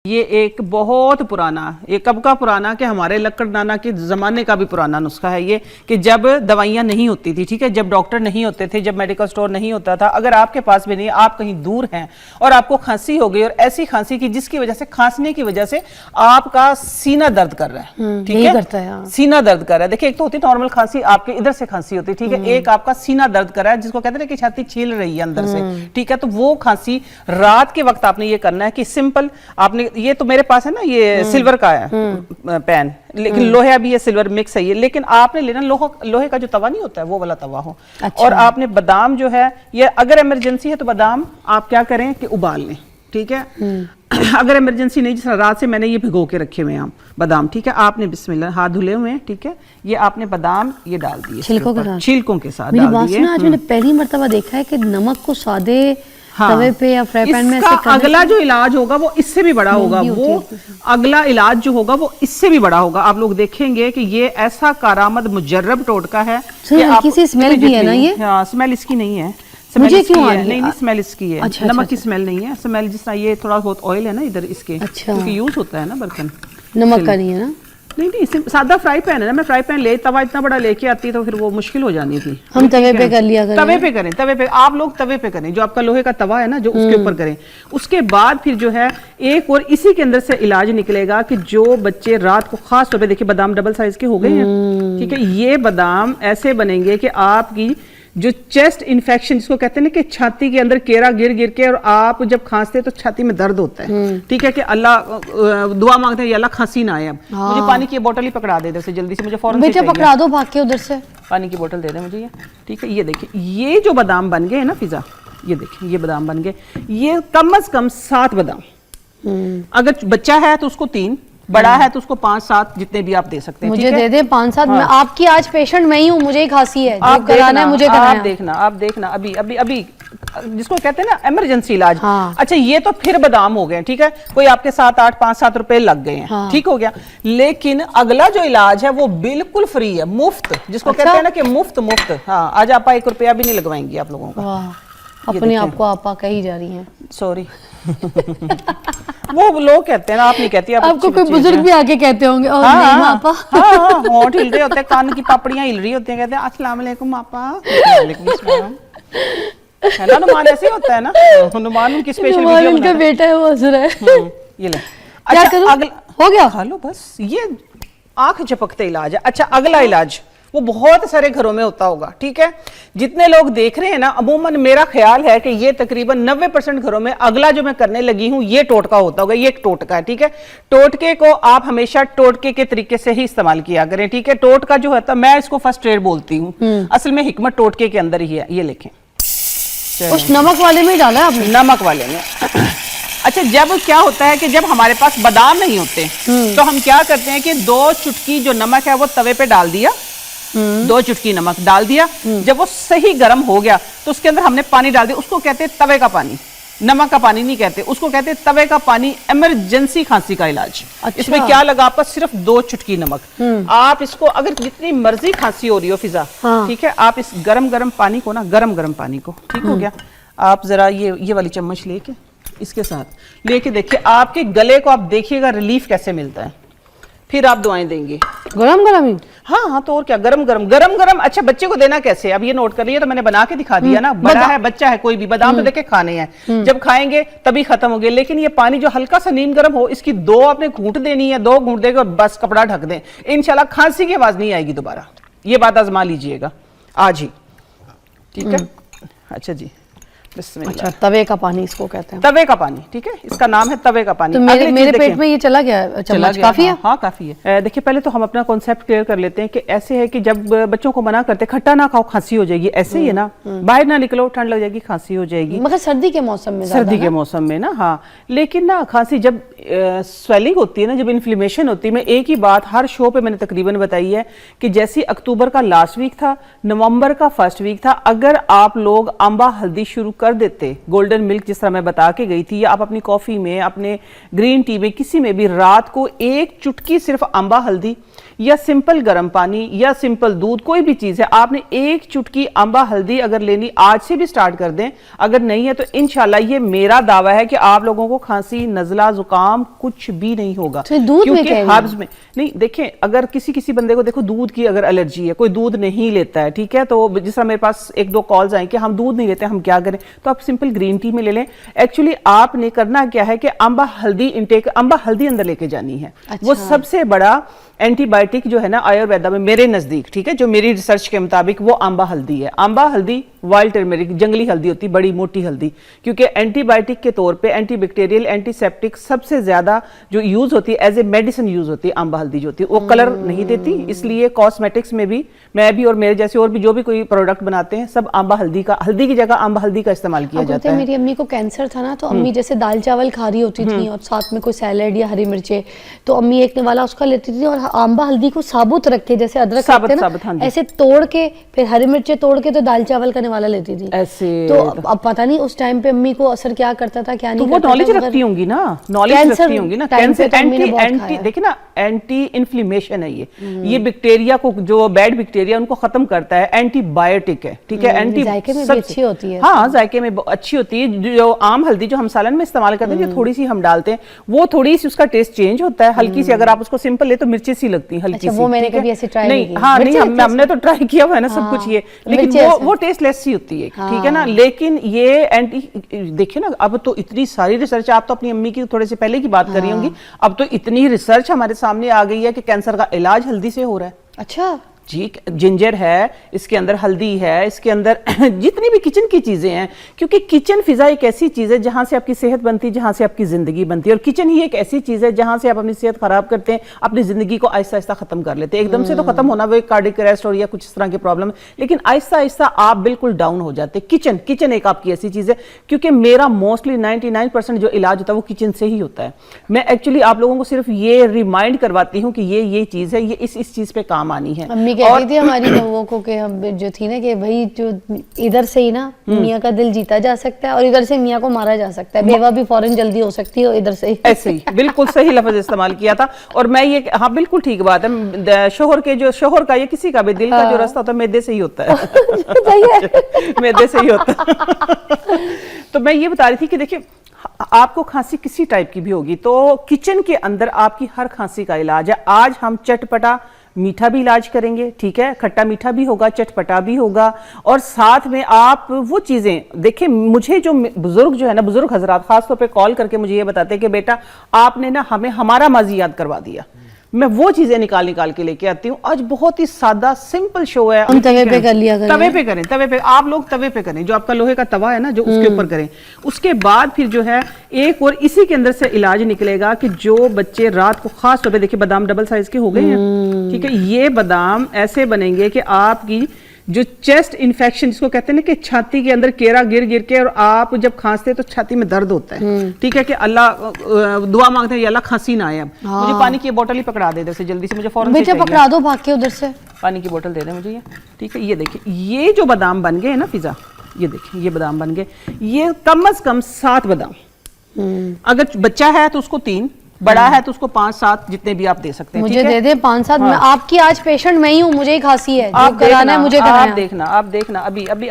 ये एक बहुत पुराना, ये कब का पुराना कि हमारे लक्कड़ नाना के ज़माने का भी पुराना नुस्खा है ये, कि जब दवाइयाँ नहीं होती थी, ठीक है, जब डॉक्टर नहीं होते थे, जब मेडिकल स्टोर नहीं होता था, अगर आपके पास भी नहीं, आप कहीं दूर हैं और आपको खांसी हो गई और ऐसी खांसी की जिसकी वजह से, खांसने की वजह से आपका सीना दर्द कर रहा है, ठीक है, करता है, सीना दर्द कर रहा है। देखिए, एक तो होती है नॉर्मल खांसी, आपके इधर से खांसी होती है, ठीक है, एक आपका सीना दर्द कर रहा है जिसको कहते हैं कि छाती छील रही है अंदर से, ठीक है, तो वो खांसी रात के वक्त आपने ये करना है कि सिंपल आपने, ये तो मेरे पास है ना, ये सिल्वर का है पैन, लेकिन लोहे भी है, सिल्वर मिक्स है ये, लेकिन आपने लेना लोहे का जो तवा नहीं होता है वो वाला तवा हो। अच्छा। और आपने बादाम जो है, ये अगर इमरजेंसी है तो बादाम आप क्या करें कि उबाल लें, ठीक है, अगर इमरजेंसी नहीं, जिस तरह रात से मैंने ये भिगो के रखे हुए हैं बादाम, ठीक है, आपने बिस्मिल्लाह हाथ धुले हुए हैं, ठीक है, ये आपने बादाम ये डाल दिए छिलकों के साथ डाल दिए। आज मैंने पहली मर्तबा देखा है कि नमक को सादे तवे पे या फ्राई पैन में, इसका अगला जो इलाज होगा वो इससे भी बड़ा होगा, वो अगला इलाज जो होगा वो इससे भी बड़ा होगा। आप लोग देखेंगे कि ये ऐसा कारामद मुजर्रब टोटका है कि हल्की सी स्मेल भी है ना ये? हाँ, स्मेल इसकी नहीं है, मुझे क्यों आ रही है? नहीं, स्मेल इसकी है। अच्छा, नमक अच्छा, की स्मेल नहीं है, स्मेल जिस तरह ये थोड़ा बहुत ऑयल है ना इधर इसके, अच्छा, क्योंकि यूज होता है ना बर्तन, नमक का नहीं है ना? नहीं, सादा फ्राई पैन है ना, मैं फ्राई पैन ले तवा इतना बड़ा लेके आती तो फिर वो मुश्किल हो जानी थी। हम तवे पे कर लिया करें, तवे पे करें, तवे पे आप लोग तवे पे करें, जो आपका लोहे का तवा है ना, जो उसके ऊपर करें। उसके बाद फिर जो है एक और इसी के अंदर से इलाज निकलेगा कि जो बच्चे रात को, खास तौर पे देखिए बादाम डबल साइज के हो गए हैं, ठीक है, ये बादाम ऐसे बनेंगे कि आपकी जो चेस्ट इन्फेक्शन जिसको कहते हैं ना कि छाती के अंदर केरा गिर गिर के और आप जब खांसते हैं तो छाती में दर्द होता है, ठीक है, कि अल्लाह दुआ मांगते हैं अल्लाह खांसी ना आए। अब मुझे पानी की बोतल ही पकड़ा दे से जल्दी से, मुझे फौरन बेटा पकड़ा दो भाग के उधर से, पानी की बोतल दे दे मुझे ये, ठीक है। ये देखिए, ये जो बादाम बन गए हैं ना फिजा, ये देखिए ये बादाम बन गए, ये कम से कम 7 बादाम, अगर बच्चा है तो उसको 3, बड़ा है तो उसको 5-7 जितने भी आप दे सकते हैं, मुझे दे दे 5-7। मैं आपकी आज पेशेंट मैं ही हूँ, मुझे ही खांसी है, आप कराना है मुझे कराना है। आप देखना अभी जिसको कहते हैं ना इमरजेंसी इलाज। हाँ। अच्छा, ये तो फिर बादाम हो गए, ठीक है, कोई आपके 5-7 रुपए लग गए हैं, हाँ। ठीक हो गया, लेकिन अगला जो इलाज है वो बिल्कुल फ्री है, मुफ्त, जिसको कहते हैं ना कि मुफ्त। हाँ, आज आप 1 रुपया भी नहीं लगवाएंगे आप लोगों का। अपने आप को आपा कही जा रही हैं, सॉरी वो लोग कहते हैं ना, आप नहीं कहती, आपको कोई बुजुर्ग भी आके कहते होंगे, और हाँ, नहीं आपा, हाँ, होंठ हिल रहे होते हैं, कान की पापड़ियां हिल रही होती हैं, कहते हैं अस्सलाम वालेकुम आपा, वालेकुम अस्सलाम, है ना, नुमान ऐसे होता है ना, नुमान उनकी स्पेशल वीडियो उनका बेटा है वो हंस रहा है, ये ले। क्या करूं? हो गया, खा लो बस, ये आंख झपकते इलाज है। अच्छा, अगला इलाज वो बहुत सारे घरों में होता होगा, ठीक है, जितने लोग देख रहे हैं ना, अमूमन मेरा ख्याल है कि ये तकरीबन 90% घरों में अगला जो मैं करने लगी हूं ये टोटका होता होगा। ये एक टोटका है, ठीक है, टोटके को आप हमेशा टोटके के तरीके से ही इस्तेमाल किया करें, ठीक है। टोटका जो होता है, मैं इसको फर्स्ट एड बोलती हूँ, असल में हिकमत टोटके के अंदर ही है। ये लिखें, उस नमक वाले में डाला है आपने? नमक वाले में। अच्छा, जब क्या होता है कि जब हमारे पास बादाम नहीं होते तो हम क्या करते हैं कि 2 चुटकी जो नमक है वो तवे पे डाल दिया, 2 चुटकी नमक डाल दिया, जब वो सही गर्म हो गया तो उसके अंदर हमने पानी डाल दिया, उसको कहते हैं तवे का पानी, नमक का पानी नहीं कहते, उसको कहते हैं तवे का पानी। इमरजेंसी खांसी का इलाज। अच्छा। इसमें क्या लगा आपका, सिर्फ 2 चुटकी नमक। आप इसको अगर जितनी मर्जी खांसी हो रही हो फिजा, हाँ। ठीक है, आप इस गरम पानी को ना, गरम पानी को, ठीक हो गया, आप जरा ये वाली चम्मच लेके इसके साथ लेके देखिए, आपके गले को आप देखिएगा रिलीफ कैसे मिलता है, फिर आप दुआएं देंगे। गरम ही? हाँ, तो और क्या, गरम। अच्छा, बच्चे को देना कैसे, अब ये नोट कर लिया, तो मैंने बना के दिखा दिया ना, बड़ा है बच्चा है कोई भी, बादाम तो देखे खाने हैं, जब खाएंगे तभी खत्म हो गए, लेकिन ये पानी जो हल्का सा नीम गर्म हो, इसकी 2 आपने घूंट देनी है, 2 घूंट देगा और बस कपड़ा ढक दें, इंशाल्लाह खांसी की आवाज नहीं आएगी दोबारा। ये बात आजमा लीजिएगा आज ही, ठीक है। अच्छा जी, अच्छा, तवे का पानी इसको कहते हैं, तवे का पानी, ठीक है, इसका नाम है तवे का पानी। तो मेरे पेट में ये चला गया, काफी है? हाँ, काफी है। देखिए, पहले तो हम अपना कॉन्सेप्ट क्लियर कर लेते हैं कि ऐसे है कि जब बच्चों को मना करते खट्टा ना खाओ खांसी हो जाएगी, ऐसे ही है ना, बाहर ना निकलो ठंड लग जाएगी खांसी हो जाएगी, मगर सर्दी के मौसम में, सर्दी के मौसम में ना, हाँ, लेकिन ना खांसी जब स्वेलिंग होती है ना, जब इन्फ्लेमेशन होती है, मैं एक ही बात हर शो पे मैंने तकरीबन बताई है कि जैसे अक्टूबर का लास्ट वीक था, नवंबर का फर्स्ट वीक था, अगर आप लोग अम्बा हल्दी शुरू कर देते, गोल्डन मिल्क जिस तरह मैं बता के गई थी, या आप अपनी कॉफी में, अपने ग्रीन टी में, किसी में भी रात को 1 चुटकी सिर्फ अम्बा हल्दी या सिंपल गर्म पानी या सिंपल दूध, कोई भी चीज है, आपने 1 चुटकी अम्बा हल्दी अगर लेनी, आज से भी स्टार्ट कर दें, अगर नहीं है तो इंशाल्लाह ये मेरा दावा है कि आप लोगों को खांसी, नजला, जुकाम हार्म कुछ भी नहीं होगा। तो दूध में क्या है? हर्ब्स में नहीं, देखें अगर किसी बंदे को देखो दूध की अगर एलर्जी है, कोई दूध नहीं लेता है, ठीक है, तो जिस तरह मेरे पास 1-2 कॉल्स आई कि हम दूध नहीं लेते, हम क्या करें, तो आप सिंपल ग्रीन टी में ले लें। एक्चुअली आपने करना क्या है कि अंबा हल्दी इंटेक, अंबा हल्दी अंदर लेके जानी है। वो सबसे बड़ा एंटीबायोटिक जो है ना आयुर्वेदा में मेरे नजदीक, ठीक है, जो मेरी रिसर्च के मुताबिक वो अंबा हल्दी है। अंबा हल्दी वाइल्ड टर्मेरिक, जंगली हल्दी होती, बड़ी मोटी हल्दी, क्योंकि एंटीबायोटिक के तौर पे एंटीबैक्टीरियल, एंटीसेप्टिक सबसे ज्यादा जो यूज होती है, एज ए मेडिसिन यूज होती है अंबा हल्दी जो होती है। वो कलर नहीं देती, इसलिए कॉस्मेटिक्स में भी मैं भी और मेरे जैसे और भी जो भी कोई प्रोडक्ट बनाते हैं सब अंबा हल्दी का, हल्दी की जगह अंबा हल्दी का इस्तेमाल किया जाता है। मेरी अम्मी को कैंसर था ना, तो अम्मी जैसे दाल चावल खा रही होती थी और साथ में कोई सैलेड या हरी मिर्चे, तो अम्मी एक निवाला उसका लेती थी और आंबा हल्दी को साबुत रख के, जैसे अदरक रखते हैं ना, हाँ ऐसे तोड़ के फिर हरी मिर्चे तोड़ के तो दाल चावल का निवाला लेती थी ऐसे। तो अब पता नहीं उस टाइम पे अम्मी को असर क्या करता था क्या नहीं, तो वो नॉलेज रखती होंगी ना, नॉलेज रखती होंगी ना। कैंसर एंटी देखिए ना, एंटी इन्फ्लेमेशन है ये बैक्टीरिया को, जो बैड बैक्टीरिया उनको खत्म करता है, एंटीबायोटिक है, ठीक है। एंटी जायके में भी अच्छी होती है। हाँ, जायके में अच्छी होती है। जो आम हल्दी जो हम सालन में इस्तेमाल करते हैं, जो थोड़ी सी हम डालते हैं, वो थोड़ी सी उसका टेस्ट चेंज होता है, हल्की सी। अगर आप उसको सिंपल ले तो मिर्ची सी लगती है, हल्की सी। वो मैंने कभी ऐसे ट्राई नहीं, हाँ नहीं, हमने तो ट्राई किया हुआ है ना सब कुछ ये, लेकिन वो टेस्टलेस सी होती है, ठीक है ना। लेकिन ये एंटी, देखिए ना, अब तो इतनी सारी रिसर्च, आप तो अपनी अम्मी की थोड़े से पहले की बात कर रही होंगी, अब तो इतनी रिसर्च हमारे सामने आ गई है कि कैंसर का इलाज हल्दी से हो रहा है। अच्छा जी, जिंजर है, इसके अंदर हल्दी है, इसके अंदर जितनी भी किचन की चीजें हैं, क्योंकि किचन फिजा एक ऐसी चीज है जहां से आपकी सेहत बनती है, जहां से आपकी जिंदगी बनती है, और किचन ही एक ऐसी चीज है जहां से आप अपनी सेहत खराब करते हैं, अपनी जिंदगी को आहिस्ता आहिस्ता खत्म कर लेते हैं। एकदम से तो खत्म होना वो एक कार्डियक अरेस्ट और या कुछ इस तरह की प्रॉब्लम, लेकिन आहिस्ता आहिस्ता आप बिल्कुल डाउन हो जाते हैं। किचन एक आपकी ऐसी चीज है, क्योंकि मेरा मोस्टली 99% जो इलाज होता है वो किचन से ही होता है। मैं एक्चुअली आप लोगों को सिर्फ ये रिमाइंड करवाती हूँ कि ये चीज है, ये इस चीज पे काम आनी है। कहती थी हमारी बहूओं को कि हम जो थी ना कि भाई जो इधर से ही ना मियाँ का दिल जीता जा सकता है और इधर से मियाँ को मारा जा सकता है, बेवा भी फौरन जल्दी हो सकती है इधर से ही। ऐसे ही बिल्कुल सही लफ्ज इस्तेमाल किया था। और मैं ये, हाँ बिल्कुल ठीक बात है, शोहर का या किसी का भी दिल का जो रास्ता होता है मैदे से ही होता है। मैदे से ही होता है। तो मैं ये बता रही थी कि देखिए, आपको खांसी किसी टाइप की भी होगी तो किचन के अंदर आपकी हर खांसी का इलाज है। आज हम चटपटा मीठा भी इलाज करेंगे, ठीक है, खट्टा मीठा भी होगा, चटपटा भी होगा, और साथ में आप वो चीजें देखिए, मुझे जो बुजुर्ग जो है ना, बुजुर्ग हजरात खासतौर पे कॉल करके मुझे ये बताते हैं कि बेटा आपने ना हमें हमारा माजी याद करवा दिया। मैं वो चीजें निकाल के लेके आती हूँ। आज बहुत ही सादा सिंपल शो है, हम तवे पे कर लिया करें। तवे पे आप लोग तवे पे करें, जो आपका लोहे का तवा है ना, जो उसके ऊपर करें। उसके बाद फिर जो है एक और इसी के अंदर से इलाज निकलेगा कि जो बच्चे रात को, खास तौर पे देखिए बादाम डबल साइज के हो गए हैं, ठीक है, ये बादाम ऐसे बनेंगे कि आपकी जो चेस्ट इन्फेक्शन जिसको कहते हैं ना कि छाती के अंदर केरा गिर के और आप जब खांसते हैं तो छाती में दर्द होता है, ठीक है, कि अल्लाह दुआ मांगते हैं अल्लाह खांसी ना आए। अब मुझे पानी की बोतल ही पकड़ा दे इधर से जल्दी से, मुझे फौरन बेटा पकड़ा दो भाग के उधर से, पानी की बोतल दे दे मुझे ये, ठीक है। ये देखिए, ये जो बादाम बन गए ना फिजा, ये देखिए ये बादाम बन गए, ये कम से कम 7 बादाम, अगर बच्चा है तो उसको 3, बड़ा है तो उसको 5-7 जितने भी आप दे सकते हैं। मुझे दे दे 5-7। हाँ। मैं आपकी आज पेशेंट मैं ही हूँ, मुझे ही खांसी है, आप कराना है मुझे कराना। आप देखना अभी